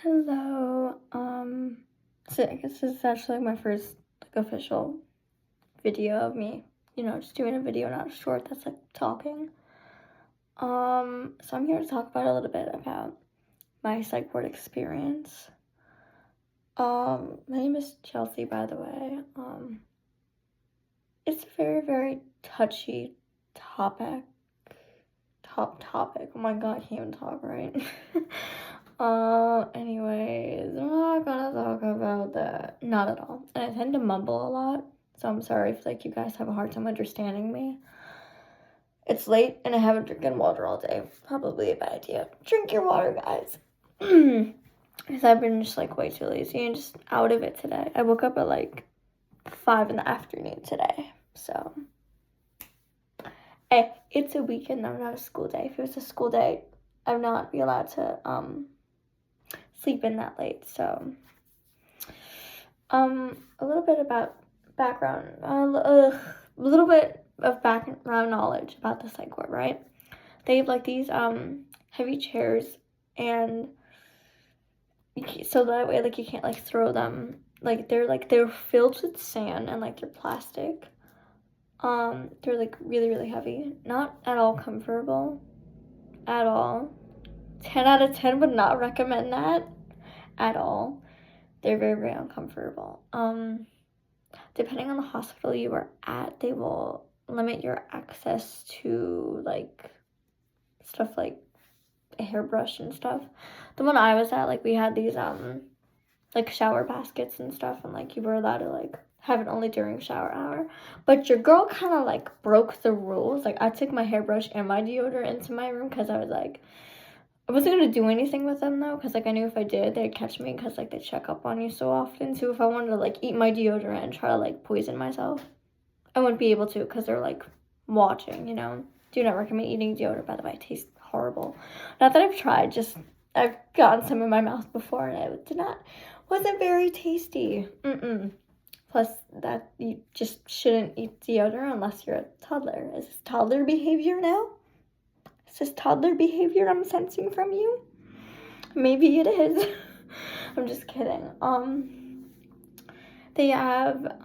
Hello. So I guess this is actually my first official video of me, just doing a video, not a short that's like talking. So I'm here to talk about a little bit about my psych ward experience. My name is Chelsea, by the way. It's a very, very touchy topic. Topic. Oh my god, I can't even talk right. Anyways, I'm not gonna talk about that. Not at all. And I tend to mumble a lot, so I'm sorry if you guys have a hard time understanding me. It's late and I haven't drinking water all day. Probably a bad idea. Drink your water, guys. Because I've been just way too lazy and just out of it today. I woke up at 5 in the afternoon today, so. Hey, it's a weekend, I'm not a school day. If it was a school day, I would not be allowed to sleep in that late. So a little bit about background, a little bit of background knowledge about the psych ward, right? They have these heavy chairs, and so that way you can't throw them. They're filled with sand and they're plastic. They're really, really heavy. Not at all comfortable. At all. 10 out of 10 would not recommend that at all. They're very, very uncomfortable. Depending on the hospital you are at, they will limit your access to stuff like a hairbrush and stuff. The one I was at, we had these shower baskets and stuff, and you were allowed to have it only during shower hour. But your girl kind of broke the rules. I took my hairbrush and my deodorant into my room because I was I wasn't going to do anything with them though, because I knew if I did they'd catch me, because they check up on you so often. So if I wanted to eat my deodorant and try to poison myself, I wouldn't be able to, because they're watching, Do not recommend eating deodorant, by the way. It tastes horrible. Not that I've tried, just I've gotten some in my mouth before and it wasn't very tasty. Plus, that you just shouldn't eat deodorant unless you're a toddler. Is this toddler behavior now? Is this toddler behavior I'm sensing from you? Maybe it is. I'm just kidding. They have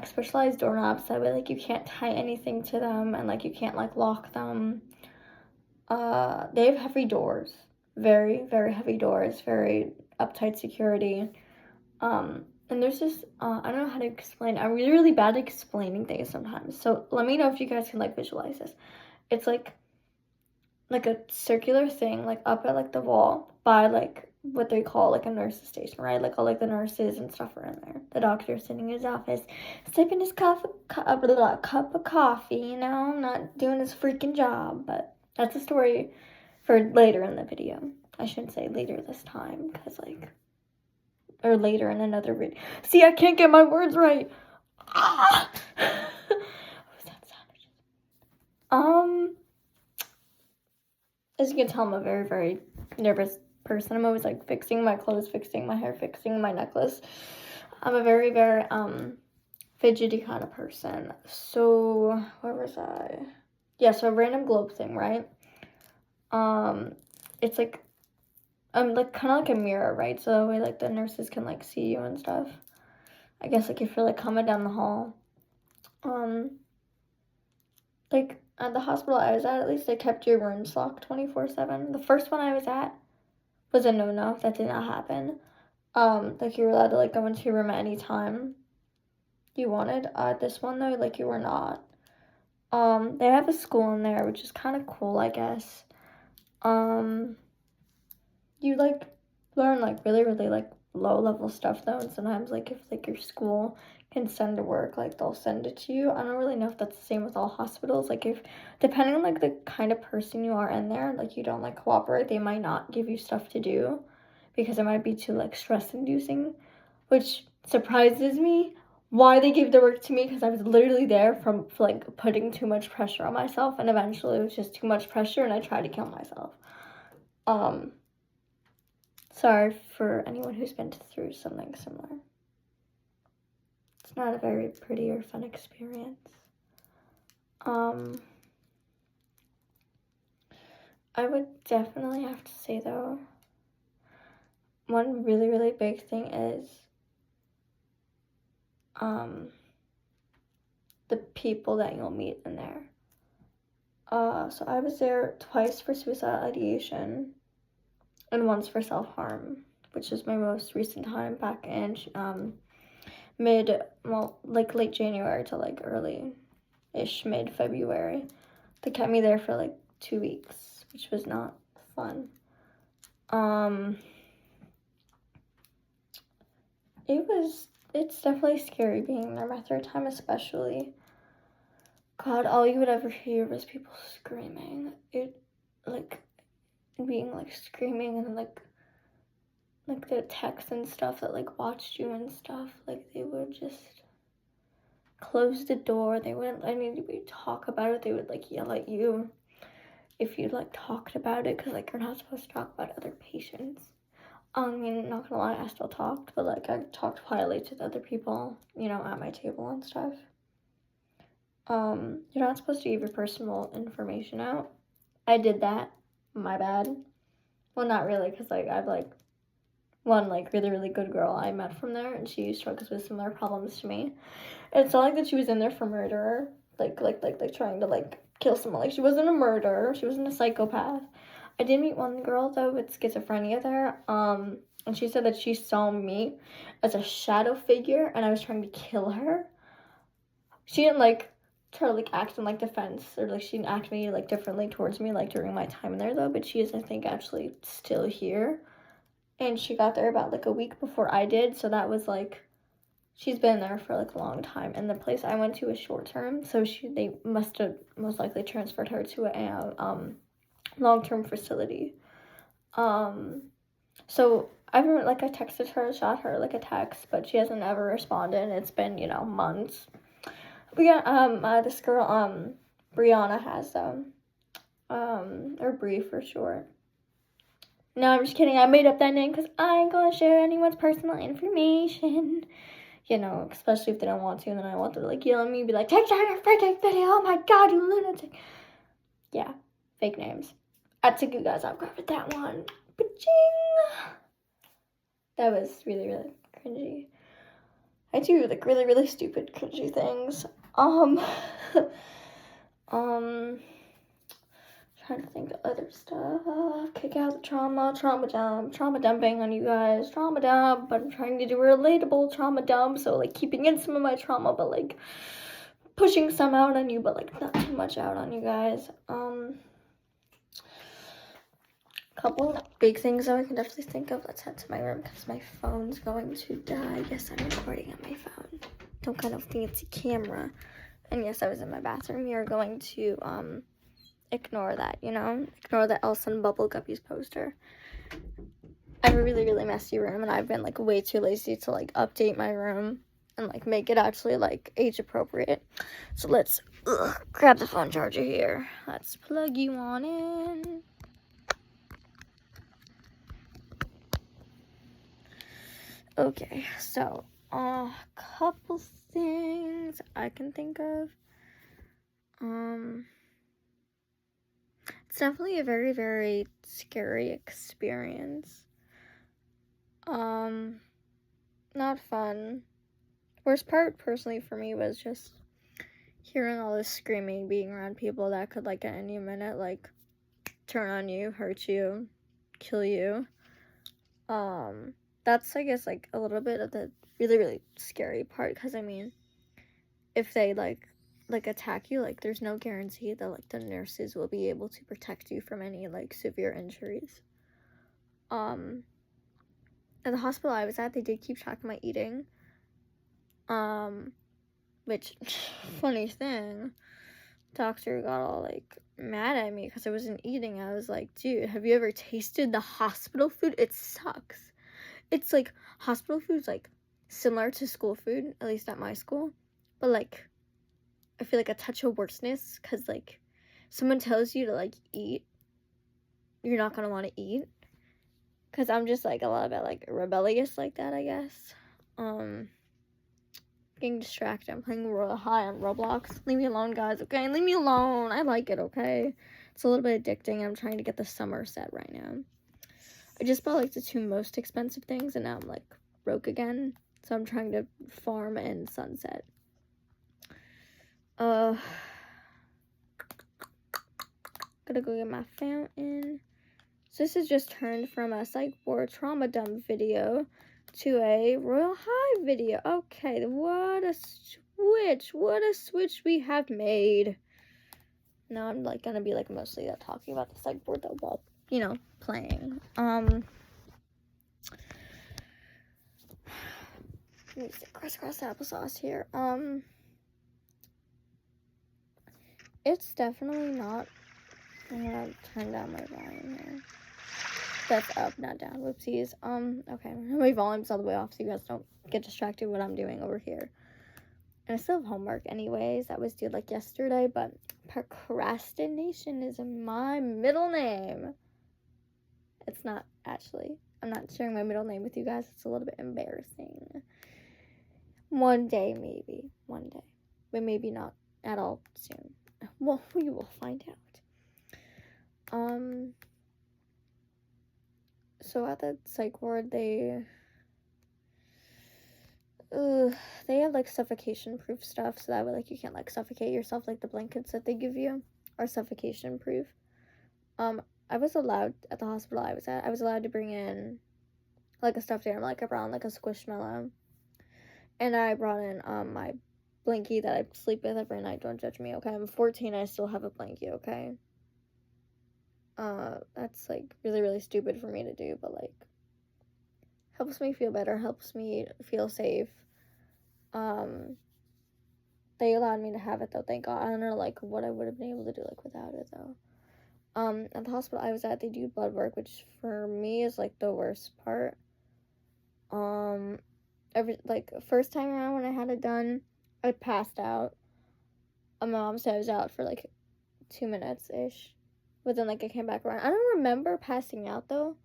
specialized doorknobs, that way you can't tie anything to them, and you can't lock them. They have heavy doors. Very, very heavy doors, very uptight security. And there's this, I don't know how to explain. I'm really, really bad at explaining things sometimes. So let me know if you guys can visualize this. It's like a circular thing, up at the wall by what they call a nurse's station, right? All the nurses and stuff are in there. The doctor's sitting in his office, sipping his cup of coffee, not doing his freaking job. But that's a story for later in the video. I shouldn't say later this time, because or later in another video. See, I can't get my words right. Ah! What was that sound? As you can tell, I'm a very, very nervous person. I'm always fixing my clothes, fixing my hair, fixing my necklace. I'm a very, very fidgety kind of person. So where was I? Yeah, so a random globe thing, right? It's kind of like a mirror, right? So that way the nurses can see you and stuff. I guess if you're coming down the hall. At the hospital I was at least, they kept your rooms locked 24/7. The first one I was at was a no-no. That did not happen. You were allowed to go into your room at any time you wanted. This one though, you were not. They have a school in there, which is kind of cool, I guess. You learn really, really low-level stuff though, and sometimes if your school can send to work, they'll send it to you. I don't really know if that's the same with all hospitals. If depending on the kind of person you are in there, you don't cooperate, they might not give you stuff to do because it might be too stress-inducing, which surprises me why they gave the work to me, because I was literally there from putting too much pressure on myself, and eventually it was just too much pressure and I tried to kill myself. Sorry for anyone who's been through something similar. It's not a very pretty or fun experience. I would definitely have to say though, one really, really big thing is the people that you'll meet in there. So I was there twice for suicide ideation and once for self-harm, which is my most recent time back in late January to like early-ish mid-February. They kept me there for like 2 weeks, which was not fun. It's definitely scary being there my third time especially. God, all you would ever hear was people screaming. Being like screaming and like the techs and stuff that like watched you and stuff, like they would just close the door. They wouldn't let anybody talk about it. They would like yell at you if you like talked about it, because like you're not supposed to talk about other patients. I mean, not gonna lie, I still talked, but like I talked quietly to the other people, you know, at my table and stuff. You're not supposed to give your personal information out. I did that. My bad. Well, not really, because like I've like one like really, really good girl I met from there, and she struggles with similar problems to me. And it's not like that she was in there for murder, like trying to like kill someone. Like she wasn't a murderer. She wasn't a psychopath. I did meet one girl though with schizophrenia there. And she said that she saw me as a shadow figure, and I was trying to kill her. She didn't like try to like act in like defense, or like she didn't act me like differently towards me like during my time in there though. But she is, I think, actually still here. And she got there about like a week before I did, so that was like, she's been there for like a long time. And the place I went to was short term, so they must have most likely transferred her to a long-term facility. So I texted her, shot her like a text, but she hasn't ever responded. It's been, you know, months. But yeah, this girl, Brianna has or Bree for short. No, I'm just kidding. I made up that name because I ain't gonna share anyone's personal information. You know, especially if they don't want to, and then I want them to like yell at me and be like, take down your freaking video, oh my god, you lunatic. Yeah, fake names. I took you guys off guard with that one. Ba-ching! That was really, really cringy. I do like really, really stupid cringy things. Trying to think of other stuff. Kick out the trauma dumping on you guys, trauma dump, but I'm trying to do a relatable trauma dump, so like keeping in some of my trauma, but like pushing some out on you, but like not too much out on you guys. Couple big things that I can definitely think of. Let's head to my room because my phone's going to die. Yes, I'm recording on my phone. Don't kind of fancy camera. And yes, I was in my bathroom. You're going to ignore that, you know? Ignore the Elsa and Bubble Guppies poster. I have a really, really messy room, and I've been like way too lazy to like update my room and like make it actually like age appropriate. So let's grab the phone charger here. Let's plug you on in. Okay, so a couple things I can think of. It's definitely a very, very scary experience. Not fun. Worst part, personally, for me was just hearing all this screaming, being around people that could, like, at any minute, like, turn on you, hurt you, kill you. That's, I guess, like, a little bit of the really, really scary part, because, I mean, if they, like, attack you, like, there's no guarantee that, like, the nurses will be able to protect you from any, like, severe injuries. At the hospital I was at, they did keep track of my eating, which, funny thing, doctor got all, like, mad at me because I wasn't eating. I was like, dude, have you ever tasted the hospital food? It sucks. It's, like, hospital food's, like, similar to school food, at least at my school, but, like, I feel like a touch of worseness, because, like, someone tells you to, like, eat, you're not gonna want to eat, because I'm just, like, a little bit, like, rebellious like that, I guess. Getting distracted. I'm playing Royal High on Roblox. Leave me alone, guys, okay? Leave me alone. I like it, okay? It's a little bit addicting. I'm trying to get the summer set right now. I just bought like the 2 most expensive things, and now I'm like broke again. So I'm trying to farm in Sunset. Gotta go get my fountain. So this has just turned from a Psych Ward trauma dump video to a Royal High video. Okay, what a switch. What a switch we have made. Now I'm like gonna be like mostly talking about the Psych Ward though while, you know, playing. Let me say crisscross applesauce here. It's definitely not. I'm gonna turn down my volume here. That's up, not down. Whoopsies. Okay. My volume's all the way off so you guys don't get distracted what I'm doing over here. And I still have homework anyways. That was due like yesterday, but procrastination is my middle name. It's not actually. I'm not sharing my middle name with you guys. It's a little bit embarrassing. One day, maybe. One day. But maybe not at all soon. Well, we will find out. So at the psych ward, they have like suffocation proof stuff, so that way like you can't like suffocate yourself, like the blankets that they give you are suffocation proof. I was allowed at the hospital I was allowed to bring in like a stuffed animal, like I brought in like a squishmallow, and I brought in my blankie that I sleep with every night. Don't judge me, okay? I'm 14, I still have a blankie, okay? That's like really, really stupid for me to do, but like helps me feel better, helps me feel safe. They allowed me to have it though, thank God. I don't know like what I would have been able to do like without it though. At the hospital I was at, they do blood work, which for me is like the worst part. First time around when I had it done, I passed out. My mom said I was out for like 2 minutes ish. But then, like, I came back around. I don't remember passing out, though.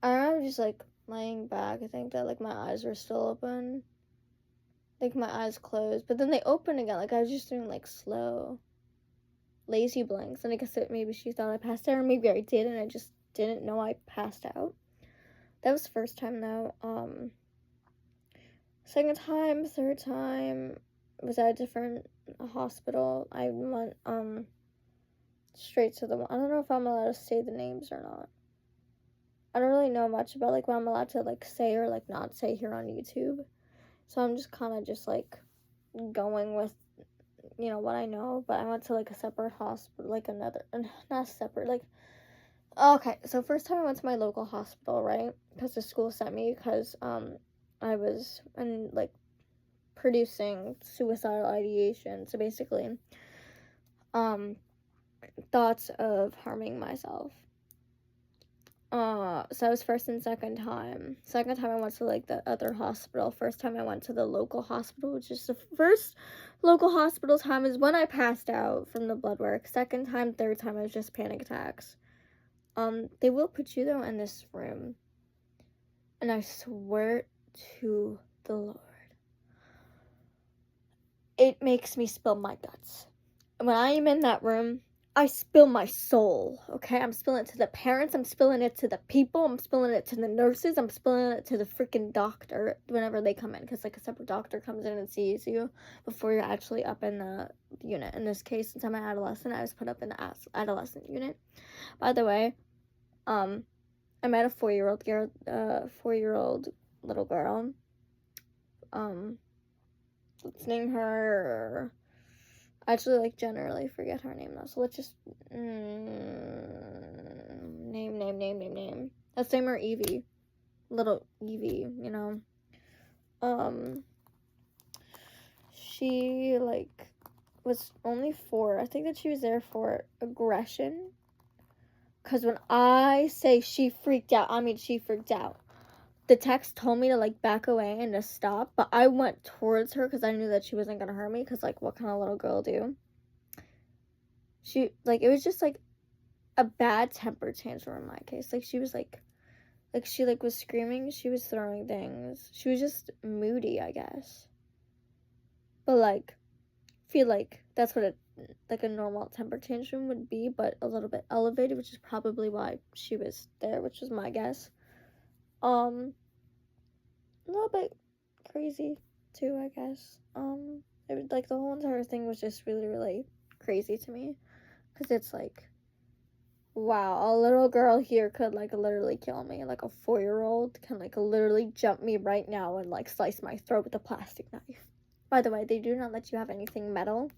I remember just, like, laying back. I think that, like, my eyes were still open. Like, my eyes closed. But then they opened again. Like, I was just doing, like, slow, lazy blinks. And I guess that maybe she thought I passed out. Or maybe I did, and I just didn't know I passed out. That was the first time, though. Second time, third time, was at a different hospital. I went, straight to the one. I don't know if I'm allowed to say the names or not. I don't really know much about like what I'm allowed to like say or like not say here on YouTube. So I'm just kind of just like going with, you know, what I know. But I went to like a separate hospital, like another, not separate, like, okay. So first time I went to my local hospital, right? Because the school sent me because I was like producing suicidal ideation. So basically, thoughts of harming myself. So that was first and second time. Second time I went to like the other hospital. First time I went to the local hospital, which is the first local hospital time is when I passed out from the blood work. Second time, third time I was just panic attacks. They will put you though in this room. And I swear to the Lord, it makes me spill my guts. When I am in that room, I spill my soul, okay? I'm spilling it to the parents, I'm spilling it to the people, I'm spilling it to the nurses, I'm spilling it to the freaking doctor whenever they come in, because, like, a separate doctor comes in and sees you before you're actually up in the unit. In this case, since I'm an adolescent, I was put up in the adolescent unit. By the way, I met a 4-year-old little girl. Let's name her... I actually, like, generally forget her name, though, so let's just, name. Let's name her Evie. Little Evie, you know. She, like, was only 4. I think that she was there for aggression. Because when I say she freaked out, I mean she freaked out. The text told me to, like, back away and to stop, but I went towards her because I knew that she wasn't going to hurt me, because, like, what can a little girl do? She, like, it was just, like, a bad temper tantrum in my case. Like, she was, like, she, like, was screaming, she was throwing things. She was just moody, I guess. But, like, I feel like that's what a normal temper tantrum would be, but a little bit elevated, which is probably why she was there, which was my guess. A little bit crazy too, I guess. It was, like, the whole entire thing was just really, really crazy to me, because it's like, wow, a little girl here could, like, literally kill me. Like, a 4-year-old can, like, literally jump me right now and, like, slice my throat with a plastic knife. By the way, they do not let you have anything metal.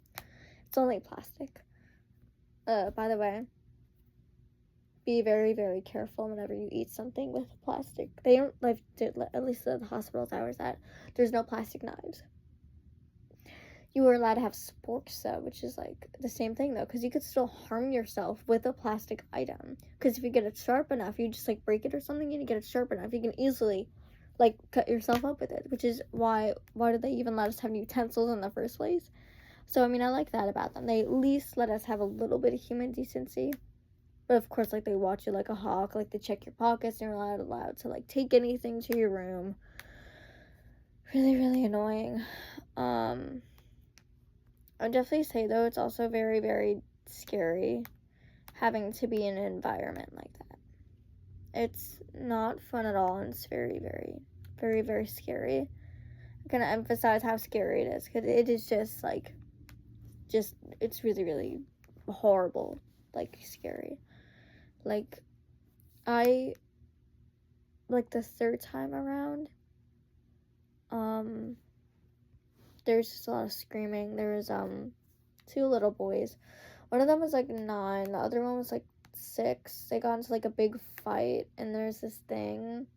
It's only plastic. By the way, be very, very careful whenever you eat something with plastic. They don't, like, at least the hospitals I was at, there's no plastic knives. You were allowed to have sporks, though, which is, like, the same thing, though, because you could still harm yourself with a plastic item. Because if you get it sharp enough, you just, like, break it or something, and you get it sharp enough, you can easily, like, cut yourself up with it, which is why did they even let us have utensils in the first place? So, I mean, I like that about them. They at least let us have a little bit of human decency. But, of course, like, they watch you like a hawk. Like, they check your pockets, and you're not allowed to, like, take anything to your room. Really, really annoying. I'd definitely say, though, it's also very, very scary having to be in an environment like that. It's not fun at all, and it's very, very, very, very scary. I'm gonna emphasize how scary it is, because it is just, like, it's really, really horrible, like, scary. Like, the third time around, there's just a lot of screaming. There was, 2 little boys. One of them was, like, 9. The other one was, like, 6. They got into, like, a big fight, and there's this thing.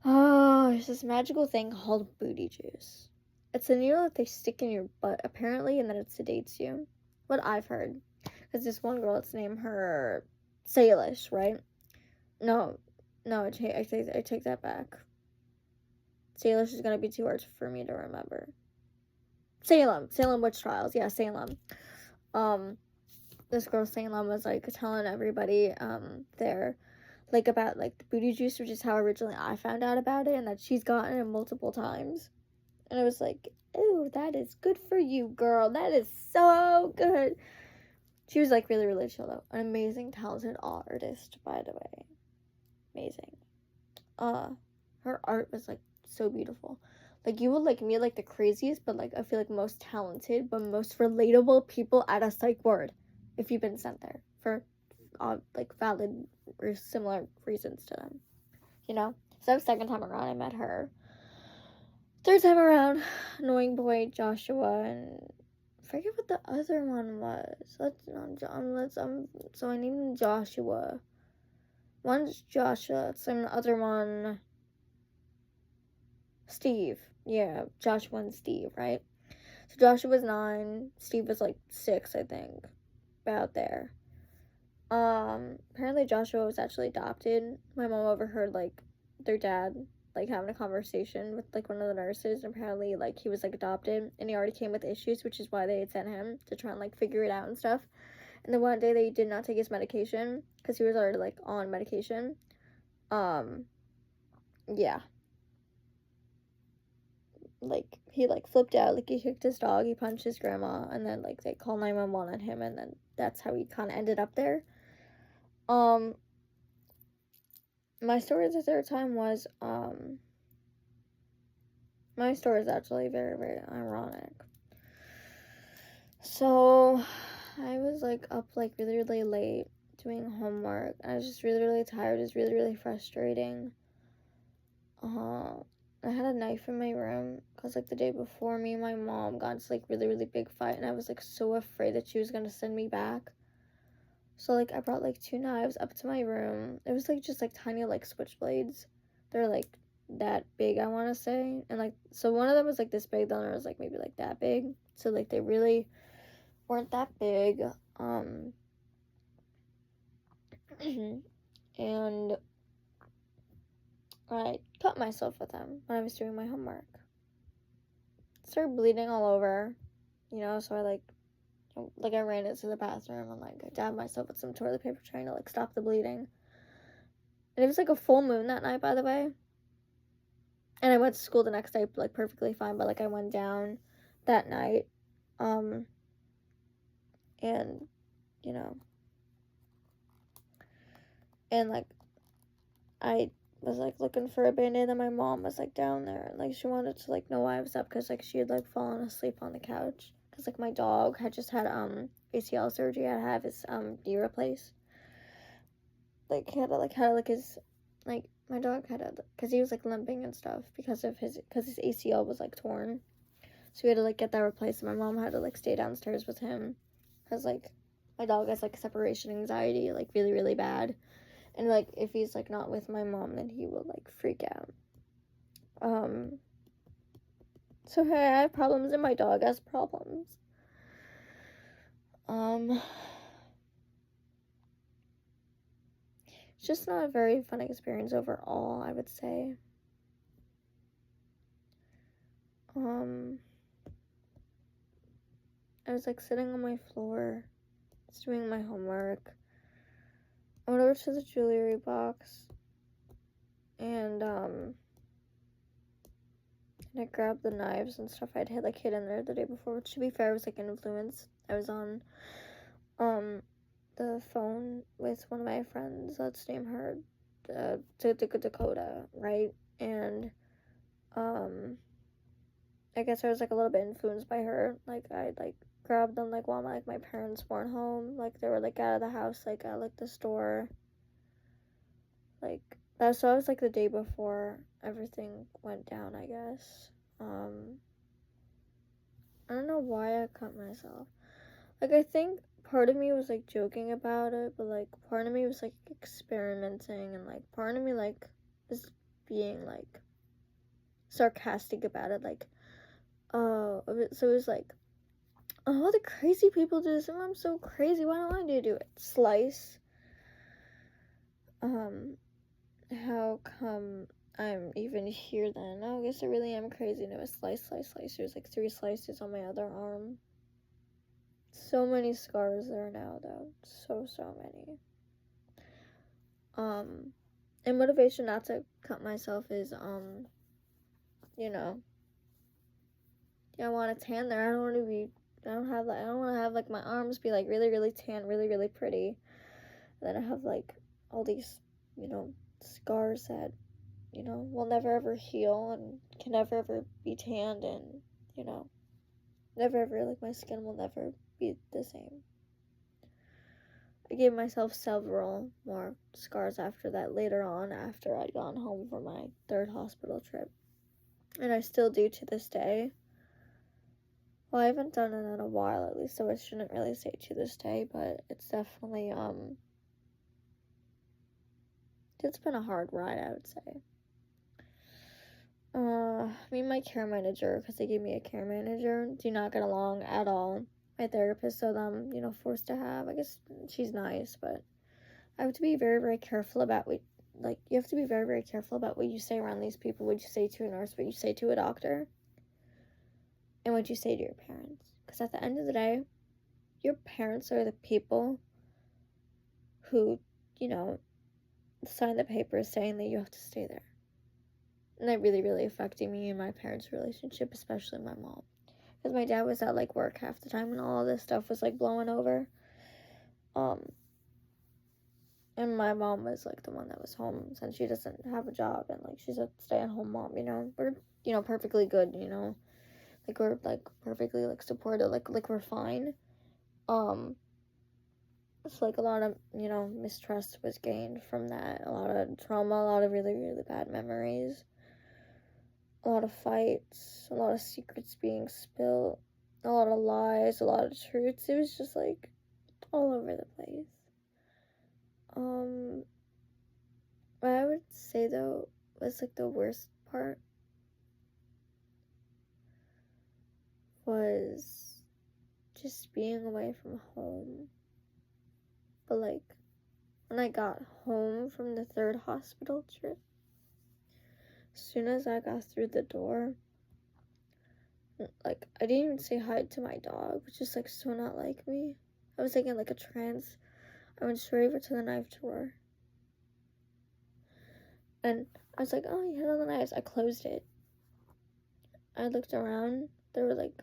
Oh, there's this magical thing called booty juice. It's a needle that they stick in your butt, apparently, and then it sedates you. What I've heard. Because this one girl, let's name her Salish, right? No, I take that back. Salish is gonna be too hard for me to remember. Salem witch trials, yeah, Salem. This girl Salem was, like, telling everybody there, like, about, like, the booty juice, which is how originally I found out about it, and that she's gotten it multiple times. And I was like, ooh, that is good for you, girl. That is so good. She was, like, really, really chill, though. An amazing, talented artist, by the way. Amazing. Her art was, like, so beautiful. Like, you would, like, meet, like, the craziest, but, like, I feel like most talented, but most relatable people at a psych ward, if you've been sent there for, like, valid or similar reasons to them, you know? So, second time around, I met her. Third time around, annoying boy Joshua, and I forget what the other one was. So I named him Joshua. One's Joshua, so the other one, Steve. Yeah, Joshua and Steve, right? So Joshua was 9, Steve was, like, 6, I think, about there. Apparently Joshua was actually adopted. My mom overheard, like, their dad, like, having a conversation with, like, one of the nurses, and apparently, like, he was, like, adopted, and he already came with issues, which is why they had sent him to try and, like, figure it out and stuff. And then one day they did not take his medication, because he was already, like, on medication. Yeah. Like, he, like, flipped out, like, he kicked his dog, he punched his grandma, and then, like, they called 911 on him, and then that's how he kind of ended up there. My story the third time was, my story is actually very, very ironic. So, I was, like, up, like, really, really late doing homework. I was just really, really tired. It was really, really frustrating. I had a knife in my room because, like, the day before, me and my mom got into, like, really, really big fight, and I was, like, so afraid that she was gonna send me back. So, like, I brought, like, 2 knives up to my room. It was, like, just, like, tiny, like, switchblades. They're, like, that big, I want to say. And, like, so one of them was, like, this big, the other was, like, maybe, like, that big. So, like, they really weren't that big. And I cut myself with them when I was doing my homework. Started bleeding all over, you know, so I ran into the bathroom and, like, I dabbed myself with some toilet paper trying to, like, stop the bleeding. And it was, like, a full moon that night, by the way. And I went to school the next day, like, perfectly fine, but, like, I went down that night, and, you know, and, like, I was like looking for a Band-Aid, and my mom was like down there, and like she wanted to like know why I was up, because like she had like fallen asleep on the couch, because like my dog had just had ACL surgery. I had to have his knee replaced. Like he had his, like, my dog had to, because he was like limping and stuff because his ACL was like torn, so we had to like get that replaced, and my mom had to like stay downstairs with him, because like my dog has like separation anxiety, like really, really bad. And, like, if he's, like, not with my mom, then he will, like, freak out. So, hey, I have problems, and my dog has problems. It's just not a very fun experience overall, I would say. I was, like, sitting on my floor, just doing my homework. I went over to the jewelry box, and I grabbed the knives and stuff I'd like hidden there the day before, which, to be fair, was like an influence. I was on the phone with one of my friends, let's name her Dakota, right? And I guess I was like a little bit influenced by her. Like I like grabbed them like while my parents weren't home, like they were like out of the house, like at like the store, like that. So I was like the day before everything went down, I guess. I don't know why I cut myself. Like, I think part of me was like joking about it, but like part of me was like experimenting, and like part of me like was being like sarcastic about it, like, oh, so it was like, oh, the crazy people do this, and I'm so crazy, why don't I do it? Slice. How come I'm even here then? Oh, I guess I really am crazy. And it was slice. There's like 3 slices on my other arm. So many scars there now, though. So many. And motivation not to cut myself is, you know, I want a tan there. I don't want to have like my arms be like really, really tan, really, really pretty. And then I have like all these, scars that, will never ever heal and can never ever be tanned, and, never ever, like, my skin will never be the same. I gave myself several more scars after that later on, after I'd gone home from my 3rd hospital trip. And I still do to this day. Well, I haven't done it in a while, at least, so I shouldn't really say to this day, but it's definitely, it's been a hard ride, I would say. Me and my care manager, because they gave me a care manager, do not get along at all. My therapist, so I'm, forced to have. I guess she's nice, but I have to be very, very careful about you have to be very, very careful about what you say around these people, what you say to a nurse, what you say to a doctor, and what you say to your parents. Because at the end of the day, your parents are the people who, sign the papers saying that you have to stay there. And that really, really affected me and my parents' relationship, especially my mom. Because my dad was at, like, work half the time when all of this stuff was, like, blowing over. And my mom was, like, the one that was home, since she doesn't have a job, and, like, she's a stay-at-home mom, We're, perfectly good, Like, we're, like, perfectly, like, supportive, like, we're fine. It's, like, a lot of, mistrust was gained from that. A lot of trauma, a lot of really, really bad memories. A lot of fights, a lot of secrets being spilled, a lot of lies, a lot of truths. It was just, like, all over the place. What I would say, though, was, like, the worst part was just being away from home. But, like, when I got home from the 3rd hospital trip, as soon as I got through the door, like, I didn't even say hi to my dog, which is, like, so not like me. I was, like, in, like, a trance. I went straight over to the knife drawer. And I was like, oh, you had all the knives. I closed it. I looked around. There were, like,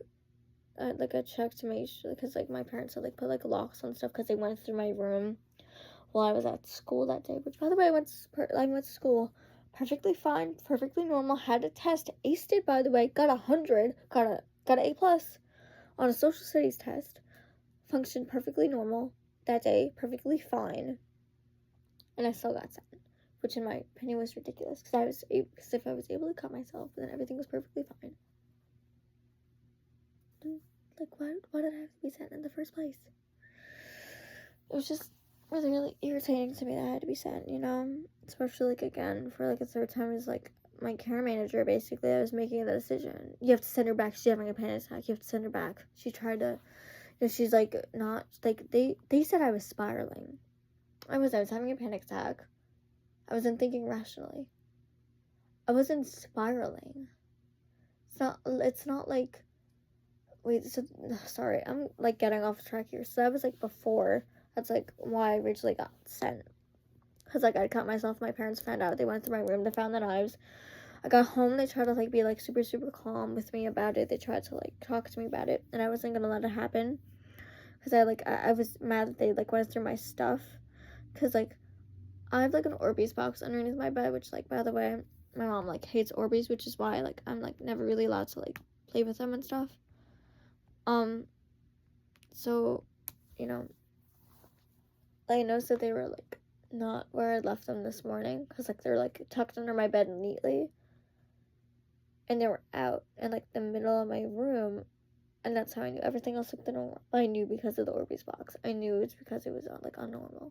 I checked to make sure, because, like, my parents had, like, put, like, locks on stuff, because they went through my room while I was at school that day. Which, by the way, I went to school perfectly fine, perfectly normal, had a test, aced it, by the way, got 100, got an A plus on a social studies test, functioned perfectly normal that day, perfectly fine, and I still got sent, which in my opinion was ridiculous, because if I was able to cut myself, then everything was perfectly fine. Like, why did I have to be sent in the first place? It was just really, really irritating to me that I had to be sent, you know? Especially, like, again, for, like, a third time, is like, my care manager, basically, I was making the decision. You have to send her back. She's having a panic attack. You have to send her back. She tried to, you know, she's, like, not, like, they said I was spiraling. I was having a panic attack. I wasn't thinking rationally. I wasn't spiraling. It's not like, wait, so, sorry, I'm, like, getting off track here. So that was, like, before. That's, like, why I originally got sent. Because, like, I cut myself. My parents found out. They went through my room. They found the knives. I got home. They tried to, like, be, like, super, super calm with me about it. They tried to, like, talk to me about it. And I wasn't going to let it happen. Because I was mad that they, like, went through my stuff. Because, like, I have, like, an Orbeez box underneath my bed. Which, like, by the way, my mom, like, hates Orbeez. Which is why, like, I'm, like, never really allowed to, like, play with them and stuff. So, you know, I noticed that they were, like, not where I left them this morning, because, like, they're, like, tucked under my bed neatly, and they were out in, like, the middle of my room, and that's how I knew. Everything else looked normal. I knew because of the Orbeez box. I knew it's because it was, like, unnormal.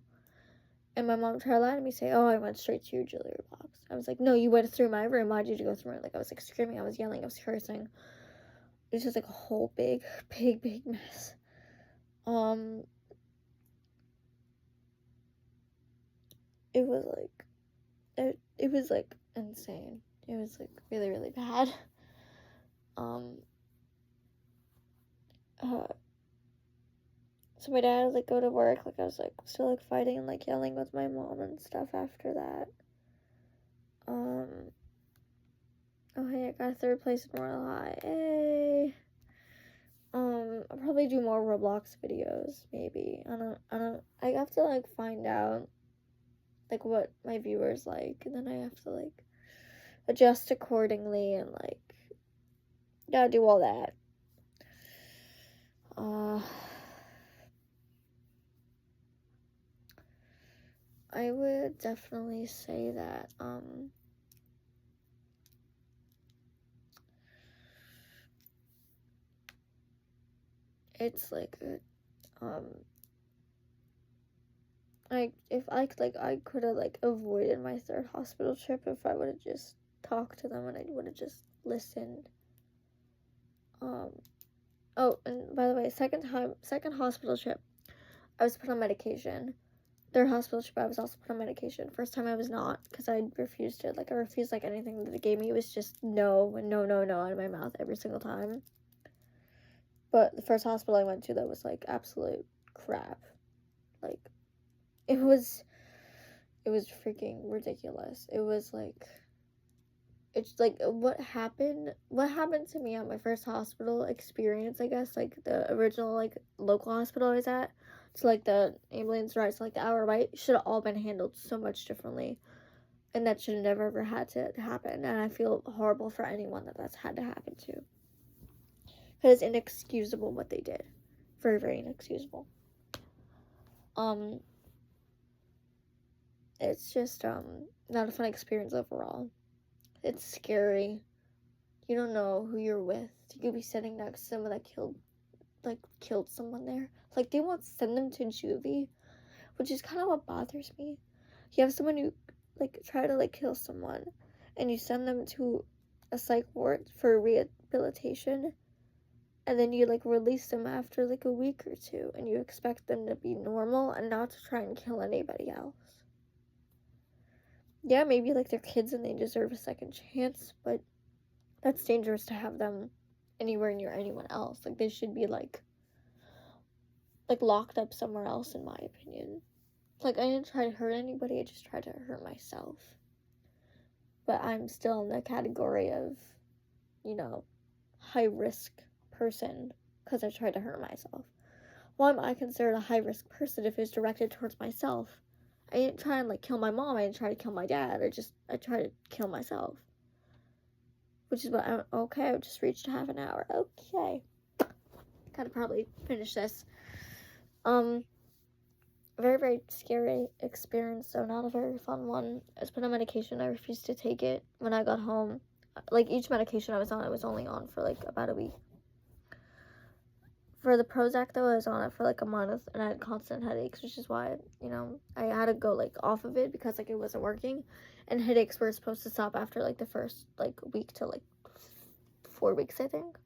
And my mom tried to lie to me, say, oh, I went straight to your jewelry box. I was like, no, you went through my room. Why did you go through it? Like, I was, like, screaming, I was yelling, I was cursing. It was just, like, a whole big, big, big mess. It was, like, it was, like, insane. It was, like, really, really bad. So my dad would, like, go to work. Like, I was, like, still, like, fighting and, like, yelling with my mom and stuff after that. Oh, hey, I got third place in Royal High. Hey. I'll probably do more Roblox videos, maybe. I have to, like, find out, like, what my viewers like, and then I have to, like, adjust accordingly, and, like, gotta do all that. I would definitely say that, it's, like, I could have, like, avoided my third hospital trip if I would have just talked to them and I would have just listened. Oh, and by the way, second hospital trip, I was put on medication. Third hospital trip, I was also put on medication. First time I was not, because I refused it. Like, I refused, like, anything that they gave me. It was just no, and no, no, no out of my mouth every single time. But the first hospital I went to, that was, like, absolute crap. Like, it was freaking ridiculous. It was, like, it's, like, what happened to me at my first hospital experience, I guess, like, the original, like, local hospital I was at, so, like, the ambulance rides, like, the hour wait, should have all been handled so much differently, and that should have never ever had to happen, and I feel horrible for anyone that's had to happen to, because it's inexcusable what they did. Very, very inexcusable. It's just, not a fun experience overall. It's scary. You don't know who you're with. You could be sitting next to someone that killed someone there. Like, they won't send them to juvie, which is kind of what bothers me. You have someone who, like, try to, like, kill someone, and you send them to a psych ward for rehabilitation, and then you, like, release them after, like, a week or two, and you expect them to be normal and not to try and kill anybody else. Yeah, maybe, like, they're kids and they deserve a second chance, but that's dangerous to have them anywhere near anyone else. Like, they should be, like, locked up somewhere else, in my opinion. Like, I didn't try to hurt anybody, I just tried to hurt myself. But I'm still in the category of, you know, high-risk person, because I tried to hurt myself. Why am I considered a high-risk person if it's directed towards myself? I didn't try and like kill my mom. I didn't try to kill my dad. I tried to kill myself. Which is what okay, I just reached half an hour. Okay. Gotta probably finish this. Very, very scary experience, so not a very fun one. I was put on medication. I refused to take it when I got home. Like, each medication I was only on for, like, about a week. For the Prozac, though, I was on it for, like, a month, and I had constant headaches, which is why, you know, I had to go, like, off of it because, like, it wasn't working. And headaches were supposed to stop after, like, the first, like, week to, like, 4 weeks, I think.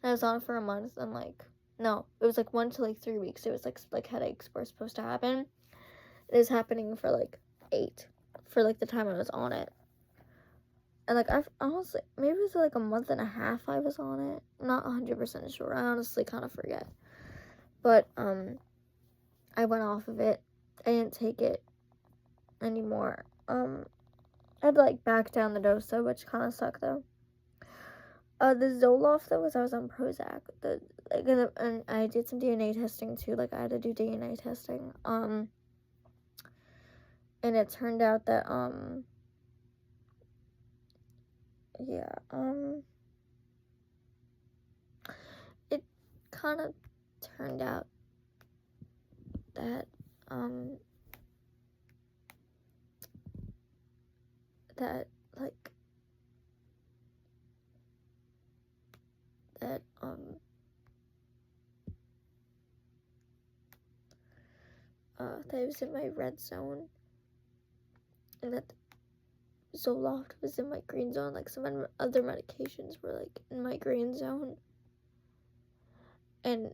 And I was on it for a month, and, like, no, it was, like, 1 to, like, 3 weeks. It was, like headaches were supposed to happen. It is happening for, like, 8, for, like, the time I was on it. And, like, I honestly, maybe it was, like, a month and a half I was on it. I'm not 100% sure. I honestly kind of forget. But, I went off of it. I didn't take it anymore. I had to, like, back down the dose, though, which kind of sucked, though. The Zoloft, though, was I was on Prozac. And I did some DNA testing, too. Like, I had to do DNA testing. And it turned out that, it kind of turned out that, that it was in my red zone, and that Zoloft was in my green zone. Like, some other medications were, like, in my green zone, and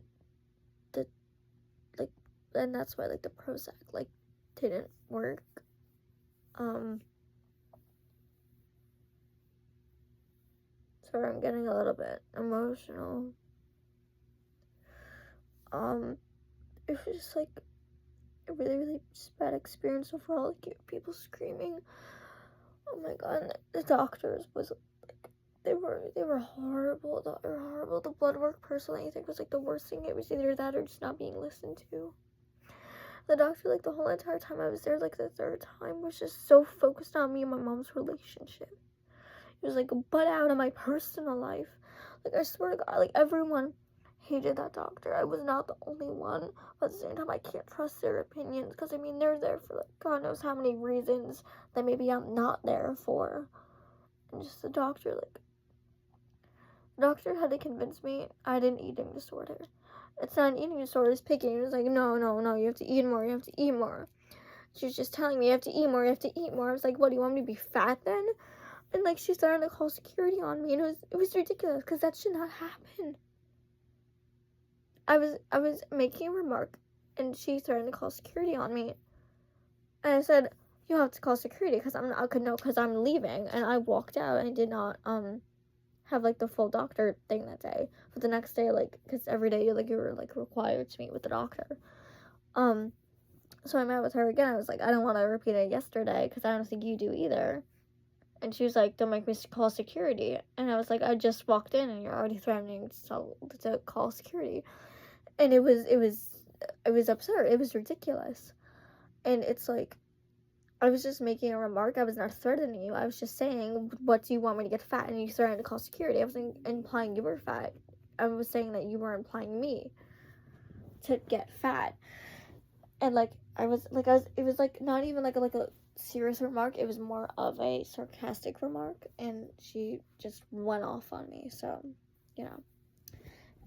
and that's why, like, the Prozac, like, didn't work. Sorry, I'm getting a little bit emotional. It was just, like, a really, really just bad experience overall. Like, people screaming. Oh my god, the doctors was, like, they were horrible. They were horrible. The blood work, personally, I think, was, like, the worst thing. It was either that or just not being listened to. The doctor, like, the whole entire time I was there, like, the third time, was just so focused on me and my mom's relationship. He was, like, butt out of my personal life. Like, I swear to God, like, everyone hated that doctor. I was not the only one, but at the same time, I can't trust their opinions, because, I mean, they're there for, like, God knows how many reasons that maybe I'm not there for. And just the doctor, like, the doctor had to convince me I had an eating disorder. It's not an eating disorder, it's picky. It was like, no, you have to eat more, you have to eat more. She was just telling me, you have to eat more, you have to eat more. I was like, what, do you want me to be fat then? And, like, she started to call security on me, and it was ridiculous, because that should not happen. I was making a remark, and she started to call security on me, and I said, you have to call security, because I'm leaving, and I walked out, and I did not, have, like, the full doctor thing that day. But the next day, like, because every day, you were, like, required to meet with the doctor. So I met with her again. I was like, I don't want to repeat it yesterday, because I don't think you do either. And she was like, don't make me call security. And I was like, I just walked in, and you're already threatening to call security. And it was absurd. It was ridiculous. And it's like, I was just making a remark. I was not threatening you. I was just saying, what do you want me to get fat? And you started to call security. I wasn't implying you were fat. I was saying that you were implying me to get fat. And, like, it was, like, not even, like a serious remark. It was more of a sarcastic remark. And she just went off on me. So, you know.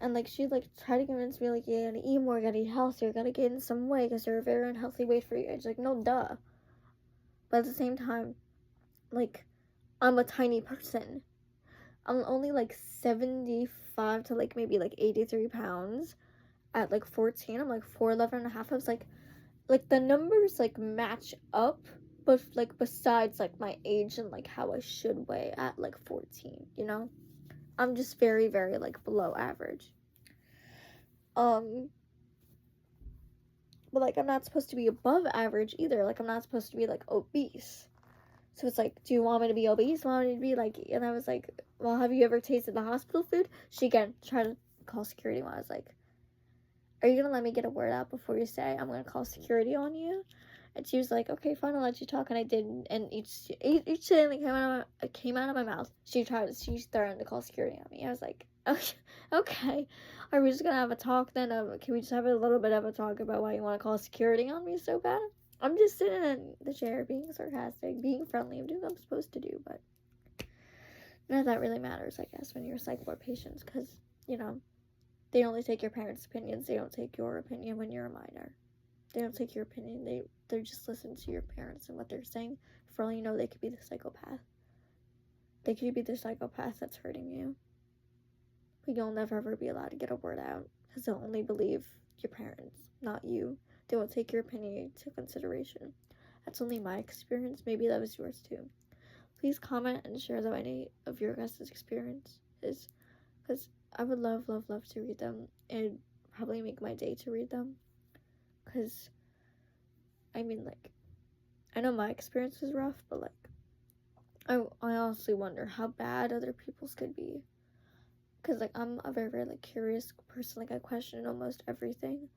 And, like, she, like, tried to convince me, like, you gotta eat more, you gotta eat healthier, you gotta gain some weight, because you're a very unhealthy weight for your age. Like, no, duh. But at the same time, like, I'm a tiny person. I'm only, like, 75 to, like, maybe, like, 83 pounds. At, like, 14, I'm, like, 4'11.5". I was, like, the numbers, like, match up, but, like, besides, like, my age and, like, how I should weigh at, like, 14, you know? I'm just very, very, like, below average. But, like, I'm not supposed to be above average either. Like, I'm not supposed to be, like, obese. So it's like, do you want me to be obese? Want me to be, like, and I was like, well, have you ever tasted the hospital food? She, again, tried to call security when I was like, are you going to let me get a word out before you say I'm going to call security on you? And she was like, okay, fine, I'll let you talk. And I did. And each thing that came out of my mouth, she's threatened to call security on me. I was like, okay. Are we just going to have a talk then? Can we just have a little bit of a talk about why you want to call security on me so bad? I'm just sitting in the chair, being sarcastic, being friendly. I'm doing what I'm supposed to do. But none of that really matters, I guess, when you're psych ward patients. Because, you know, they only take your parents' opinions. They don't take your opinion when you're a minor. They don't take your opinion. They just listen to your parents and what they're saying. For all you know, they could be the psychopath. They could be the psychopath that's hurting you. But you'll never ever be allowed to get a word out because they'll only believe your parents, not you. They won't take your opinion into consideration. That's only my experience. Maybe that was yours too. Please comment and share them any of your guys' experiences, because I would love, love, love to read them. It'd probably make my day to read them. Because, I mean, like, I know my experience was rough, but, like, I honestly wonder how bad other people's could be. Because, like, I'm a very, very, like, curious person. Like, I question almost everything.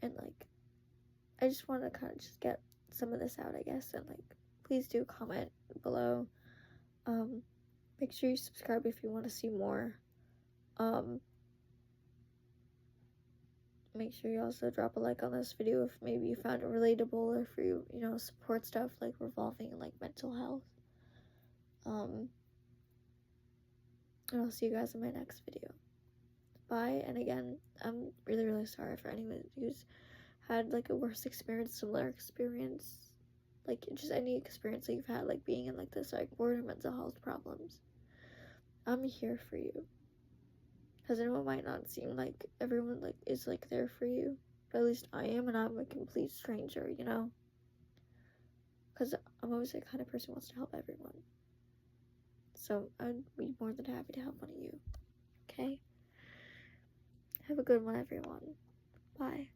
And, like, I just want to kind of just get some of this out, I guess. And, like, please do comment below. Make sure you subscribe if you want to see more. Make sure you also drop a like on this video if maybe you found it relatable, or if you support stuff like revolving like mental health. And I'll see you guys in my next video. Bye. And again, I'm really, really sorry for anyone who's had like a worse experience, similar experience, like just any experience that you've had, like being in like the psych ward or mental health problems. I'm here for you. Because I know it might not seem like everyone like is like there for you, but at least I am, and I'm a complete stranger, you know? Because I'm always the kind of person who wants to help everyone. So I'd be more than happy to help one of you. Okay? Have a good one, everyone. Bye.